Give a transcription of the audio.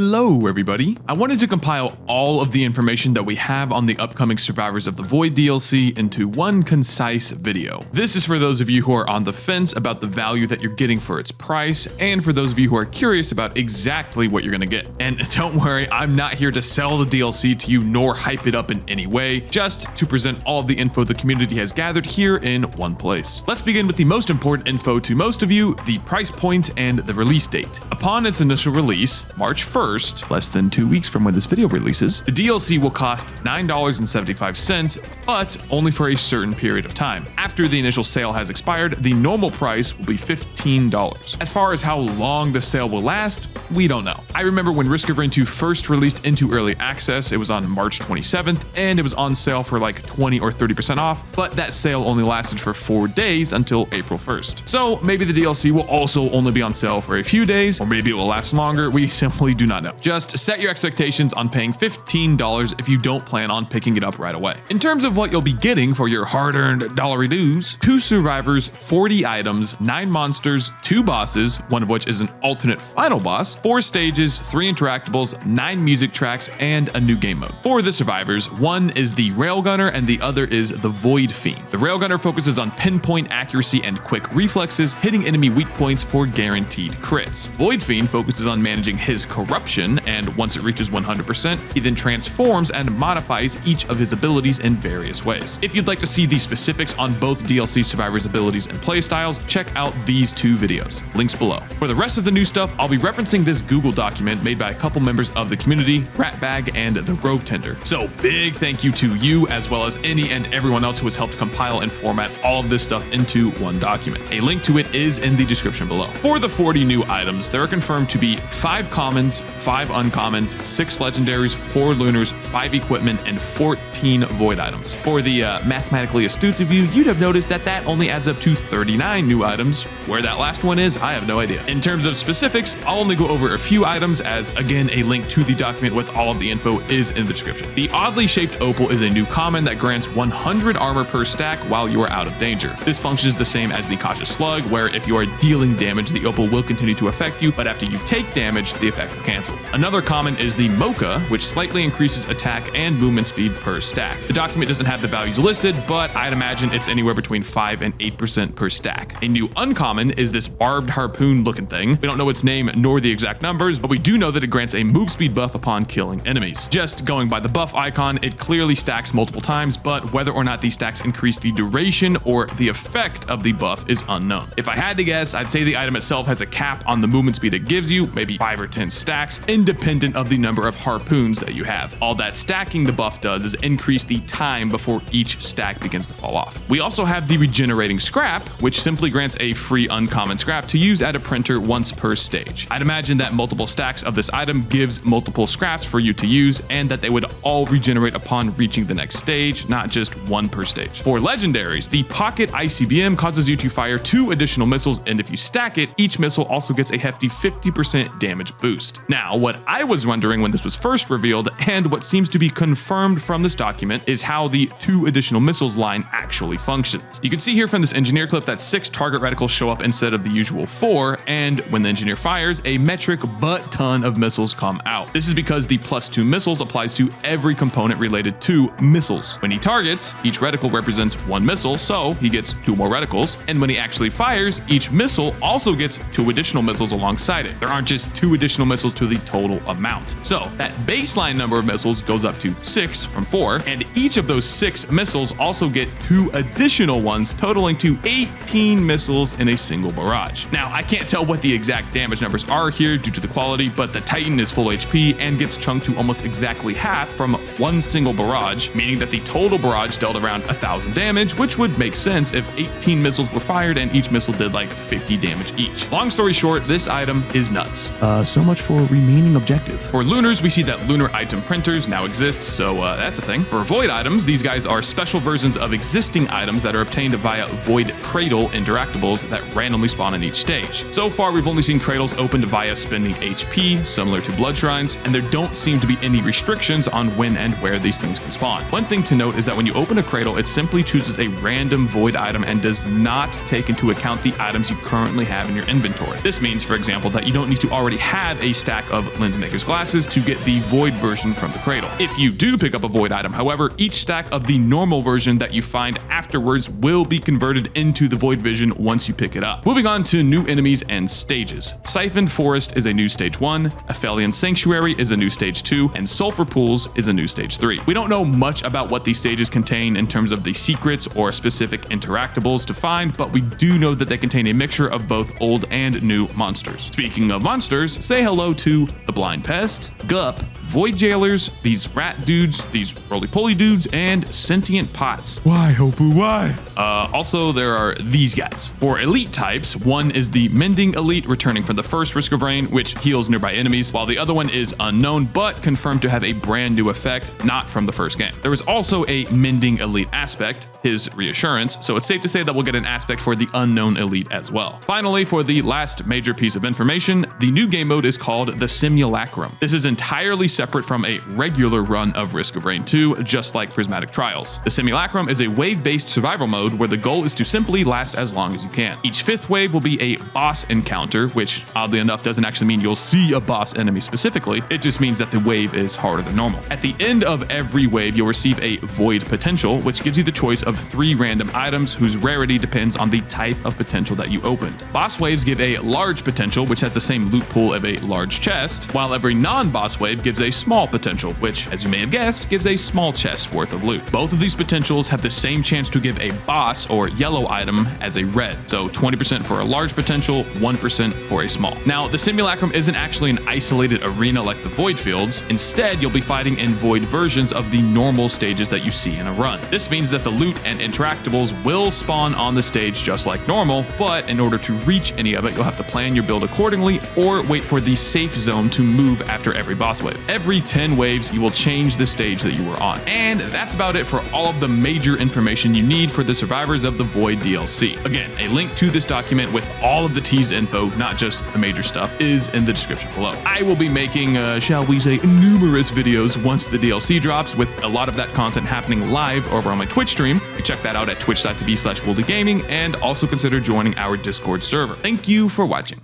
Hello everybody! I wanted to compile all of the information that we have on the upcoming Survivors of the Void DLC into one concise video. This is for those of you who are on the fence about the value that you're getting for its price, and for those of you who are curious about exactly what you're gonna get. And don't worry, I'm not here to sell the DLC to you nor hype it up in any way, just to present all of the info the community has gathered here in one place. Let's begin with the most important info to most of you, the price point and the release date. Upon its initial release, March 1st, less than 2 weeks from when this video releases, the DLC will cost $9.75, but only for a certain period of time. After the initial sale has expired, the normal price will be $15. As far as how long the sale will last, we don't know. I remember when Risk of Rain 2 first released into early access, it was on March 27th, and it was on sale for like 20 or 30% off, but that sale only lasted for 4 days until April 1st. So maybe the DLC will also only be on sale for a few days, or maybe it will last longer, we simply do not know. Just set your expectations on paying $15 if you don't plan on picking it up right away. In terms of what you'll be getting for your hard-earned dollary dues, 2 survivors, 40 items, 9 monsters, 2 bosses, one of which is an alternate final boss, 4 stages, 3 interactables, 9 music tracks, and a new game mode. For the survivors, one is the Railgunner and the other is the Void Fiend. The Railgunner focuses on pinpoint accuracy and quick reflexes, hitting enemy weak points for guaranteed crits. Void Fiend focuses on managing his corruption, and once it reaches 100%, he then transforms and modifies each of his abilities in various ways. If you'd like to see the specifics on both DLC survivors' abilities and playstyles, check out these 2 videos. Links below. For the rest of the new stuff, I'll be referencing this Google document made by a couple members of the community, Ratbag and the Grove Tender. So big thank you to you, as well as any and everyone else who has helped compile and format all of this stuff into one document. A link to it is in the description below. For the 40 new items, there are confirmed to be 5 commons, 5 uncommons, 6 legendaries, 4 lunars, 5 equipment, and 14 void items. For the mathematically astute of you, you'd have noticed that that only adds up to 39 new items. Where that last one is, I have no idea. In terms of specifics, I'll only go over a few items, as again, a link to the document with all of the info is in the description. The oddly shaped Opal is a new common that grants 100 armor per stack while you are out of danger. This functions the same as the Cautious Slug, where if you are dealing damage, the Opal will continue to affect you, but after you take damage, the effect will cancel. Another common is the Mocha, which slightly increases attack and movement speed per stack. The document doesn't have the values listed, but I'd imagine it's anywhere between 5 and 8% per stack. A new uncommon is this barbed harpoon looking thing. We don't know its name nor the exact numbers, but we do know that it grants a move speed buff upon killing enemies. Just going by the buff icon, it clearly stacks multiple times, but whether or not these stacks increase the duration or the effect of the buff is unknown. If I had to guess, I'd say the item itself has a cap on the movement speed it gives you, maybe 5 or 10 stacks, independent of the number of harpoons that you have. All that stacking the buff does is increase the time before each stack begins to fall off. We also have the regenerating scrap, which simply grants a free uncommon scrap to use at a printer once per stage. I'd imagine that multiple stacks of this item gives multiple scraps for you to use, and that they would all regenerate upon reaching the next stage, not just one per stage. For legendaries, the Pocket ICBM causes you to fire 2 additional missiles, and if you stack it, each missile also gets a hefty 50% damage boost. Now, what I was wondering when this was first revealed, and what seems to be confirmed from this document, is how the 2 additional missiles line actually functions. You can see here from this engineer clip that 6 target reticles show up instead of the usual 4, and when the engineer fires, a metric butt ton of missiles come out. This is because the +2 missiles applies to every component related to missiles. When he targets, each reticle represents 1 missile, so he gets 2 more reticles, and when he actually fires, each missile also gets 2 additional missiles alongside it. There aren't just 2 additional missiles to the total amount. So that baseline number of missiles goes up to 6 from 4, and each of those 6 missiles also get 2 additional ones, totaling to 18 missiles in a single barrage. Now, I can't tell what the exact damage numbers are here due to the quality, but the Titan is full HP and gets chunked to almost exactly half from 1 single barrage, meaning that the total barrage dealt around 1,000 damage, which would make sense if 18 missiles were fired and each missile did like 50 damage each. Long story short, this item is nuts. So much for remaining objective. For lunars, we see that lunar item printers now exist, so that's a thing. For void items, these guys are special versions of existing items that are obtained via void cradle interactables that randomly spawn in each stage. So far, we've only seen cradles opened via spending HP HP, similar to blood shrines, and there don't seem to be any restrictions on when and where these things can spawn. One thing to note is that when you open a cradle, it simply chooses a random void item and does not take into account the items you currently have in your inventory. This means, for example, that you don't need to already have a stack of Lensmaker's glasses to get the void version from the cradle. If you do pick up a void item, however, each stack of the normal version that you find afterwards will be converted into the void vision once you pick it up. Moving on to new enemies and stages. Siphoned Forest is a new stage 1, Aphelion Sanctuary is a new stage 2, and Sulfur Pools is a new stage 3. We don't know much about what these stages contain in terms of the secrets or specific interactables to find, but we do know that they contain a mixture of both old and new monsters. Speaking of monsters, say hello to the Blind Pest, Gup, Void Jailers, these rat dudes, these roly-poly dudes, and sentient pots. Why, Opal, why? Also, there are these guys. For elite types, one is the Mending Elite, returning from the first Risk of Rain, which heals nearby enemies, while the other one is unknown, but confirmed to have a brand new effect, not from the first game. There is also a Mending Elite aspect, his Reassurance, so it's safe to say that we'll get an aspect for the Unknown Elite as well. Finally, for the last major piece of information, the new game mode is called the Simulacrum. This is entirely separate from a regular run of Risk of Rain 2, just like Prismatic Trials. The Simulacrum is a wave-based survival mode where the goal is to simply last as long as you can. Each 5th wave will be a boss encounter, which oddly enough doesn't actually mean you'll see a boss enemy specifically, it just means that the wave is harder than normal. At the end of every wave, you'll receive a Void Potential, which gives you the choice of 3 random items whose rarity depends on the type of potential that you opened. Boss waves give a Large Potential, which has the same loot pool of a large chest, while every non-boss wave gives a Small Potential, which, as you may have guessed, gives a small chest worth of loot. Both of these potentials have the same chance to give a boss or yellow item as a red, so 20% for a large potential, 1% for a small. Now, the Simulacrum isn't actually an isolated arena like the Void Fields. Instead, you'll be fighting in void versions of the normal stages that you see in a run. This means that the loot and interactables will spawn on the stage just like normal, but in order to reach any of it, you'll have to plan your build accordingly or wait for the safe zone to move after every boss wave. Every 10 waves, you will change the stage that you were on. And that's about it for all of the major information you need for the Survivors of the Void DLC. Again, a link to this document with all of the teased info, not just the major stuff, is in the description below. I will be making, shall we say, numerous videos once the DLC drops, with a lot of that content happening live over on my Twitch stream. You can check that out at twitch.tv/WoolieGaming, and also consider joining our Discord server. Thank you for watching.